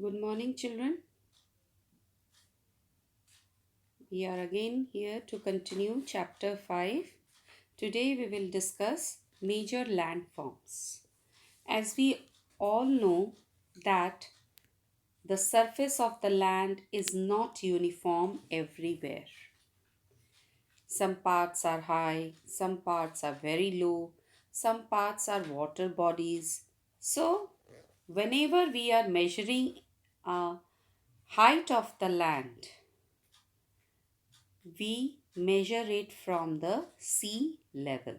Good morning, children. We are again here to continue chapter 5. Today we will discuss major landforms. As we all know that the surface of the land is not uniform everywhere. Some parts are high, some parts are very low, some parts are water bodies. So, whenever we are measuring height of the land, we measure it from the sea level.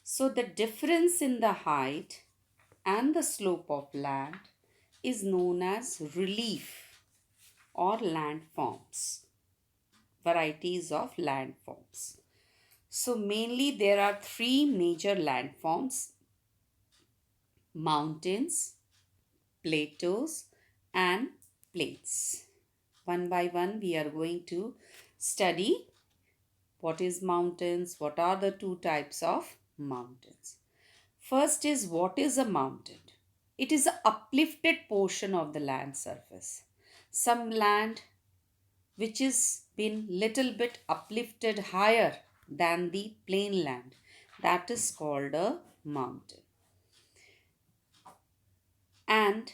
So the difference in the height and the slope of land is known as relief or landforms, varieties of landforms. So mainly there are three major landforms: mountains, plateaus, and plains. One by one we are going to study what is mountains, what are the two types of mountains. First is, what is a mountain? It is an uplifted portion of the land surface. Some land which is been little bit uplifted higher than the plain land, that is called a mountain. And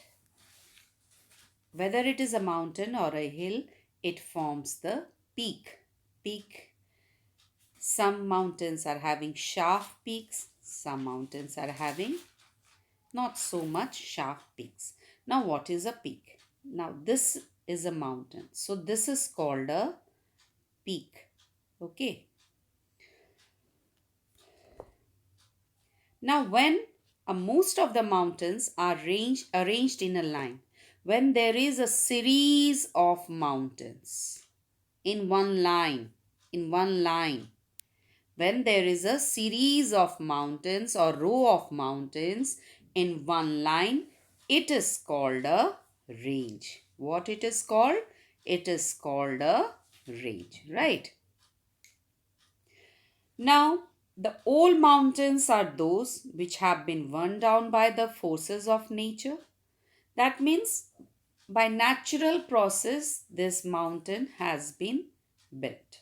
whether it is a mountain or a hill, it forms the peak. Peak. Some mountains are having sharp peaks, some mountains are having not so much sharp peaks. Now, what is a peak? Now, this is a mountain. So, this is called a peak. Okay. Now, when most of the mountains are arranged in a line, when there is a series of mountains in one line, when there is a series of mountains or row of mountains in one line, it is called a range. What it is called? It is called a range, right? Now, the old mountains are those which have been worn down by the forces of nature. That means by natural process, this mountain has been built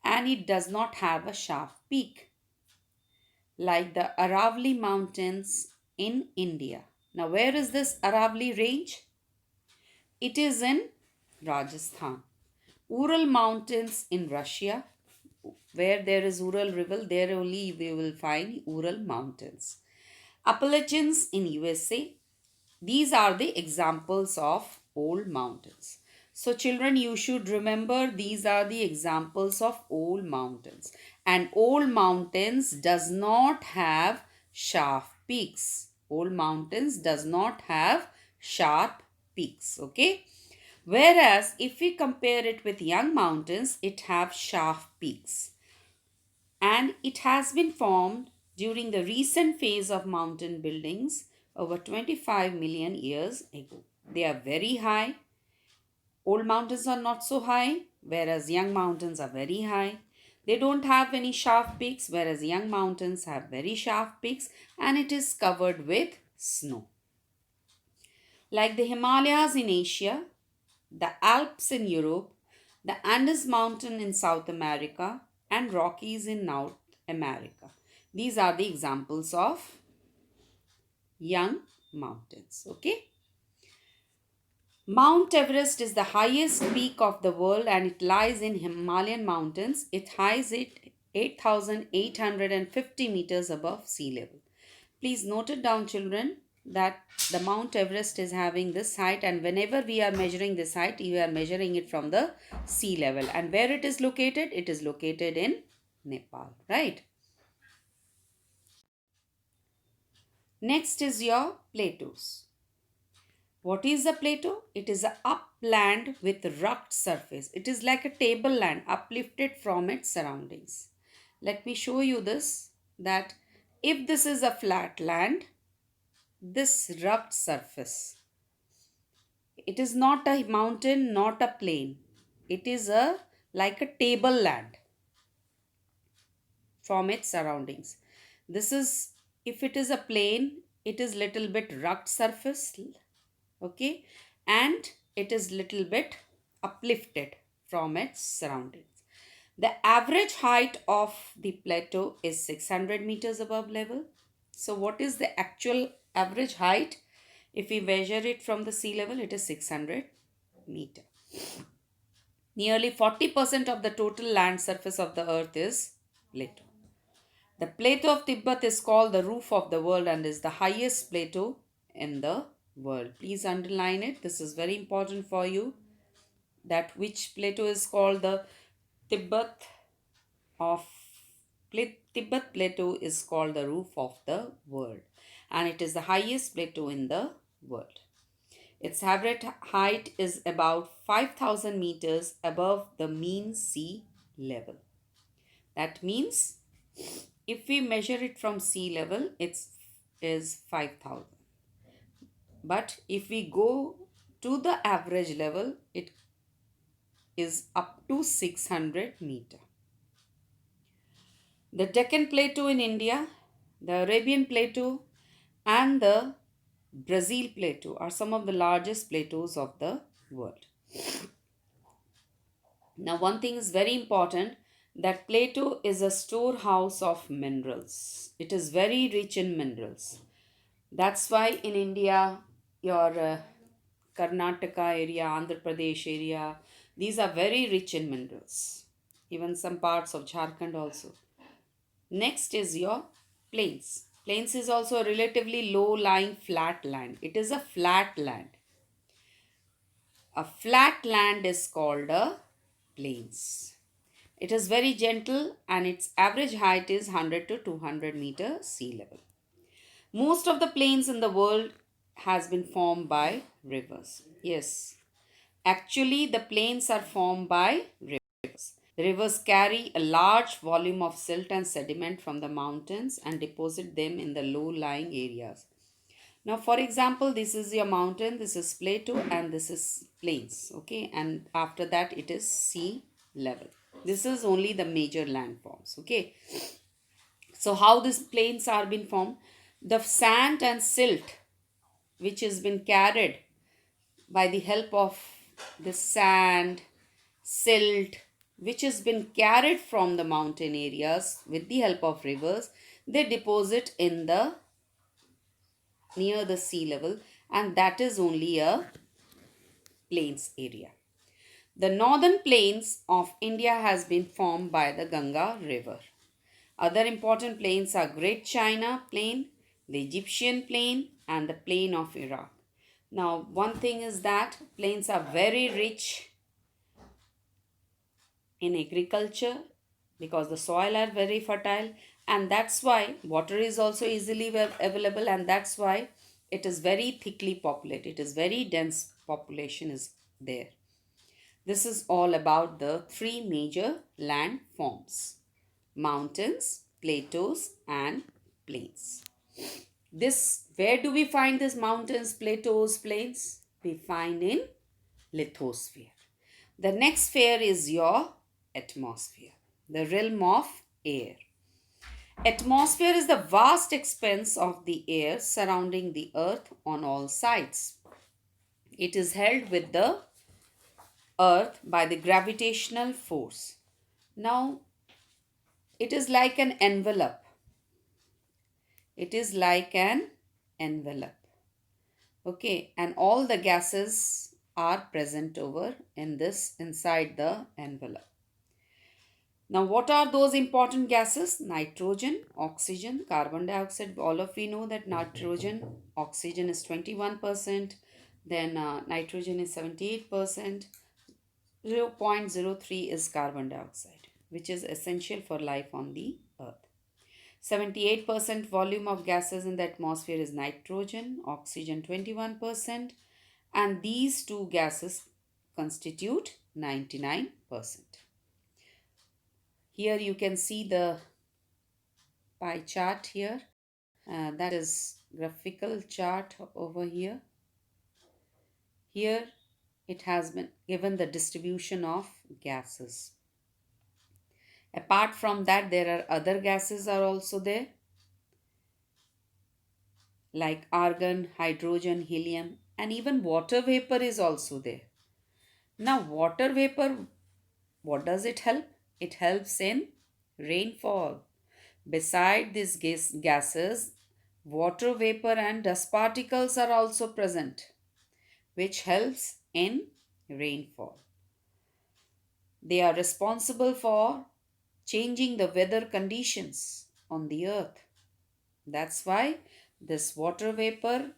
and it does not have a sharp peak like the Aravalli Mountains in India. Now, where is this Aravalli range? It is in Rajasthan. Ural Mountains in Russia, where there is Ural River, there only we will find Ural Mountains. Appalachians in USA. These are the examples of old mountains. So, children, you should remember these are the examples of old mountains. And old mountains does not have sharp peaks. Old mountains does not have sharp peaks. Okay. Whereas if we compare it with young mountains, it have sharp peaks. And it has been formed during the recent phase of mountain buildings over 25 million years ago. They are very high. Old mountains are not so high, whereas young mountains are very high. They don't have any sharp peaks, whereas young mountains have very sharp peaks, and it is covered with snow. Like the Himalayas in Asia, the Alps in Europe, the Andes Mountain in South America, and Rockies in North America. These are the examples of young mountains. Okay. Mount Everest is the highest peak of the world and it lies in Himalayan mountains. It highs it 8,850 meters above sea level. Please note it down, children, that the Mount Everest is having this height, and whenever we are measuring this height, we are measuring it from the sea level. And where it is located? It is located in Nepal, right? Next is your plateaus. What is a plateau? It is a upland with rugged surface. It is like a tableland uplifted from its surroundings. Let me show you this, that if this is a flat land, this rugged surface, it is not a mountain, not a plain. It is a like a tableland from its surroundings. This is, if it is a plain, it is little bit rugged surface, Okay, and it is little bit uplifted from its surroundings. The average height of the plateau is 600 meters above level. So what is the actual average height? If we measure it from the sea level, it is 600 meter. Nearly 40% of the total land surface of the earth is plateau. The plateau of Tibet is called the roof of the world and is the highest plateau in the world. Please underline it. This is very important for you, that which plateau is called the Tibet of Tibet plateau is called the roof of the world, and it is the highest plateau in the world. Its average height is about 5,000 meters above the mean sea level. That means if we measure it from sea level, it is 5,000. But if we go to the average level, it is up to 600 meter. The Deccan Plateau in India, the Arabian Plateau, and the Brazil Plateau are some of the largest plateaus of the world. Now, one thing is very important, that plateau is a storehouse of minerals. It is very rich in minerals. That's why in India, your Karnataka area, Andhra Pradesh area, these are very rich in minerals. Even some parts of Jharkhand also. Next is your plains. Plains is also a relatively low lying flat land. It is a flat land. A flat land is called a plains. It is very gentle and its average height is 100 to 200 meter sea level. Most of the plains in the world has been formed by rivers. Yes, actually the plains are formed by rivers. The rivers carry a large volume of silt and sediment from the mountains and deposit them in the low-lying areas. Now, for example, this is your mountain, this is plateau, and this is plains. Okay, and after that, it is sea level. This is only the major landforms. Okay, so how these plains are been formed? The sand and silt, which has been carried by the help of the sand, silt, which has been carried from the mountain areas with the help of rivers, they deposit in the near the sea level, and that is only a plains area. The northern plains of India has been formed by the Ganga river. Other important plains are Great China Plain, the Egyptian Plain, and the Plain of Iraq. Now, one thing is that plains are very rich in agriculture because the soil are very fertile, and that's why water is also easily available, and that's why it is very thickly populated. It is very dense population is there. This is all about the three major land forms: mountains, plateaus, and plains. This, where do we find these mountains, plateaus, plains? We find in lithosphere. The next sphere is your atmosphere, the realm of air. Atmosphere is the vast expanse of the air surrounding the earth on all sides. It is held with the earth by the gravitational force. Now, it is like an envelope. It is like an envelope. Okay, and all the gases are present over in this inside the envelope. Now, what are those important gases? Nitrogen, oxygen, carbon dioxide. All of we know that nitrogen, oxygen is 21%, then nitrogen is 78%, 0.03 is carbon dioxide, which is essential for life on the earth. 78% volume of gases in the atmosphere is nitrogen, oxygen 21%, and these two gases constitute 99%. Here you can see the pie chart here. That is graphical chart over here. Here it has been given the distribution of gases. Apart from that, there are other gases are also there, like argon, hydrogen, helium, and even water vapor is also there. Now, water vapor, what does it help? It helps in rainfall. Beside these gases, water vapor and dust particles are also present, which helps in rainfall. They are responsible for changing the weather conditions on the earth. That's why this water vapor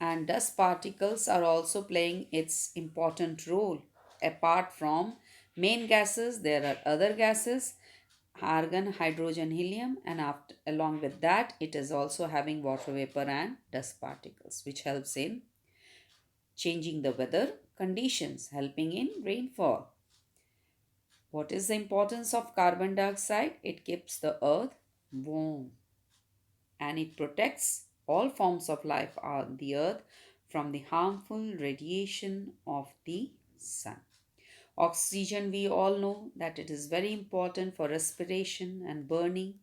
and dust particles are also playing its important role. Apart from main gases, there are other gases, argon, hydrogen, helium, and along with that, it is also having water vapor and dust particles, which helps in changing the weather conditions, helping in rainfall. What is the importance of carbon dioxide? It keeps the earth warm and it protects all forms of life on the earth from the harmful radiation of the sun. Oxygen, we all know that it is very important for respiration and burning,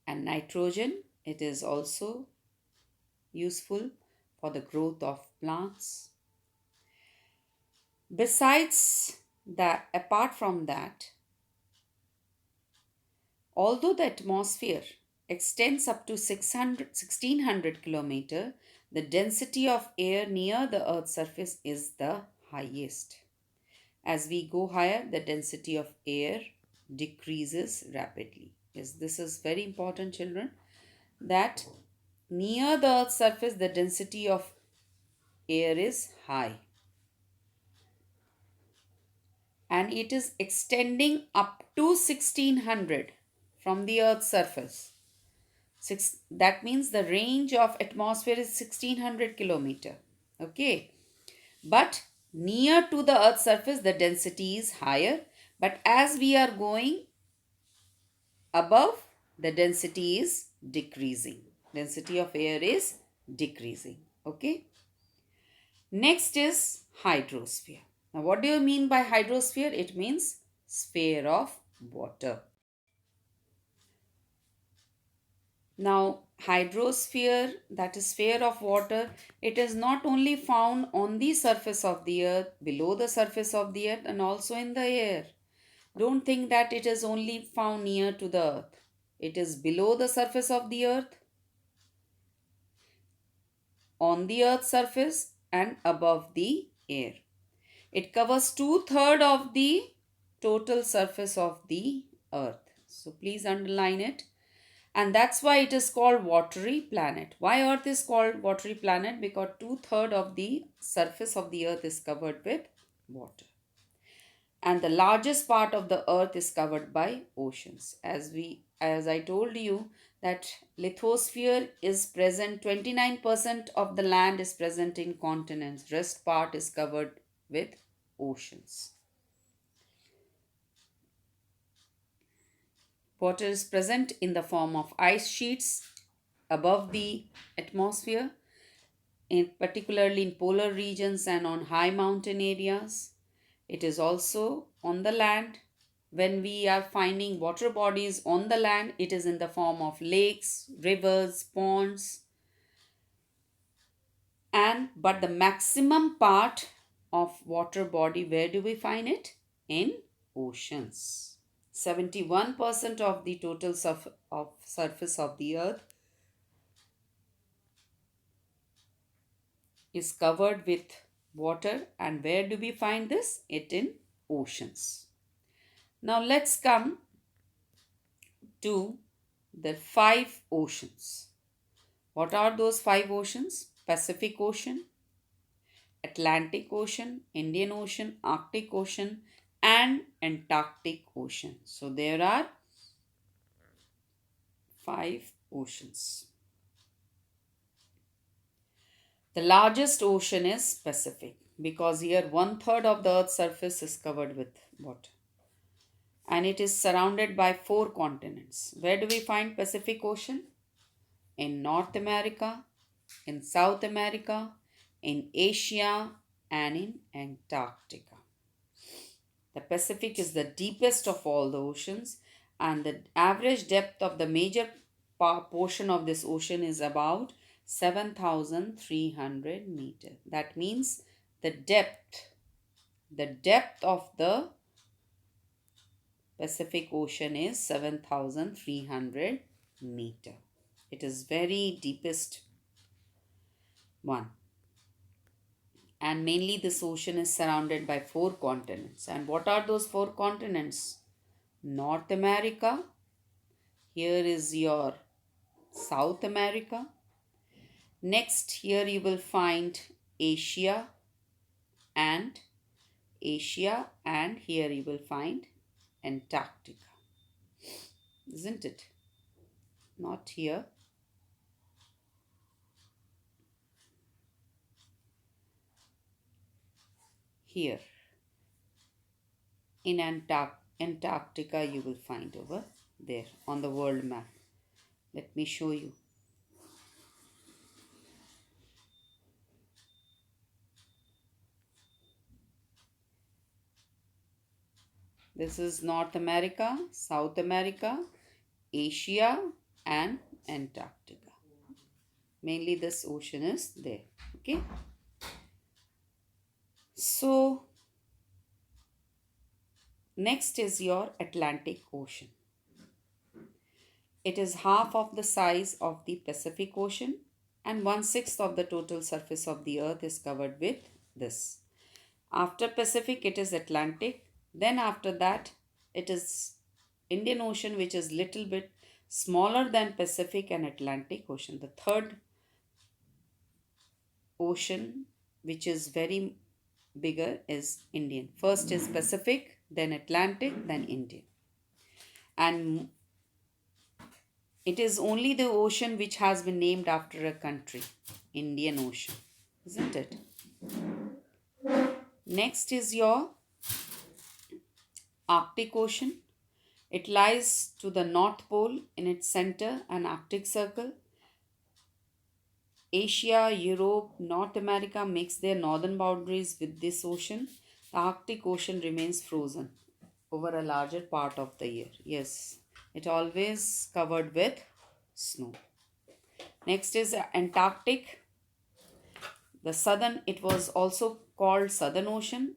and nitrogen, it is also useful for the growth of plants. Besides that, apart from that, although the atmosphere extends up to 1600 kilometer, the density of air near the Earth's surface is the highest. As we go higher, the density of air decreases rapidly. Yes, this is very important, children, that near the Earth's surface, the density of air is high and it is extending up to 1600 from the Earth's surface. That means the range of atmosphere is 1600 kilometer. Okay, but near to the Earth's surface, the density is higher. But as we are going above, the density is decreasing. Density of air is decreasing. Okay. Next is hydrosphere. Now, what do you mean by hydrosphere? It means sphere of water. Now, hydrosphere, that is sphere of water, it is not only found on the surface of the earth, below the surface of the earth, and also in the air. Don't think that it is only found near to the earth. It is below the surface of the earth, on the earth's surface, and above the air. It covers two-thirds of the total surface of the earth. So please underline it. And that's why it is called watery planet. Why earth is called watery planet? Because two-thirds of the surface of the earth is covered with water. And the largest part of the earth is covered by oceans. As I told you that lithosphere is present, 29% of the land is present in continents. Rest part is covered with oceans. Water is present in the form of ice sheets above the atmosphere, particularly in polar regions and on high mountain areas. It is also on the land. When we are finding water bodies on the land, it is in the form of lakes, rivers, ponds, and but the maximum part of water body, where do we find it? In oceans. 71% of the total surface of the earth is covered with water, and where do we find this? It in oceans. Now let's come to the five oceans. What are those five oceans? Pacific Ocean, Atlantic Ocean, Indian Ocean, Arctic Ocean, and Antarctic Ocean. So there are five oceans. The largest ocean is Pacific because here one-third of the Earth's surface is covered with water. And it is surrounded by four continents. Where do we find Pacific Ocean? In North America, in South America, in Asia, and in Antarctica. The Pacific is the deepest of all the oceans, and the average depth of the major portion of this ocean is about 7,300 meter. That means the depth of the Pacific Ocean is 7,300 meter. It is very deepest one. And mainly this ocean is surrounded by four continents. And what are those four continents? North America. Here is your South America. Next, here you will find Asia and here you will find Antarctica. Isn't it? Not here. Here. In Antarctica, you will find over there on the world map. Let me show you. This is North America, South America, Asia, and Antarctica. Mainly this ocean is there. Okay. So, next is your Atlantic Ocean. It is half of the size of the Pacific Ocean, and 1/6 of the total surface of the earth is covered with this. After Pacific, it is Atlantic. Then after that, it is Indian Ocean, which is little bit smaller than Pacific and Atlantic Ocean. The third ocean, which is very bigger, is Indian. First is Pacific, then Atlantic, then Indian. And it is only the ocean which has been named after a country, Indian Ocean, isn't it? Next is your Arctic Ocean. It lies to the North Pole, in its center, an Arctic Circle. Asia, Europe, North America makes their northern boundaries with this ocean. The Arctic Ocean remains frozen over a larger part of the year. Yes, it always covered with snow. Next is Antarctic. The southern, it was also called Southern Ocean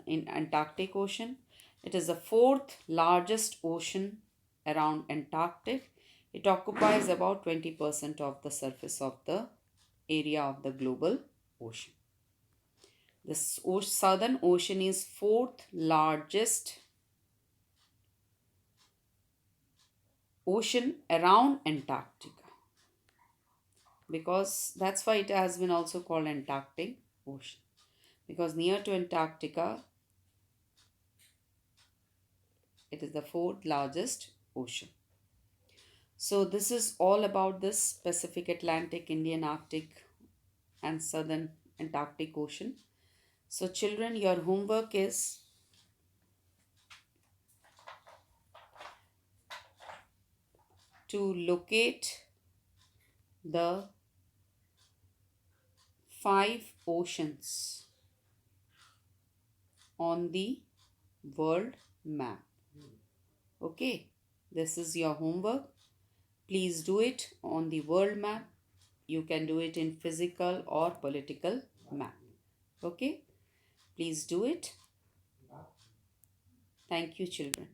in Antarctic Ocean. It is the fourth largest ocean around Antarctic. It occupies about 20% of the surface of the area of the global ocean. The Southern Ocean is fourth largest ocean around Antarctica, because that's why it has been also called Antarctic Ocean, because near to Antarctica it is the fourth largest ocean. So this is all about this Pacific, Atlantic, Indian, Arctic and Southern Antarctic Ocean. So children, your homework is to locate the 5 oceans on the world map. Okay, this is your homework. Please do it on the world map. You can do it in physical or political map. Okay, please do it. Thank you, children.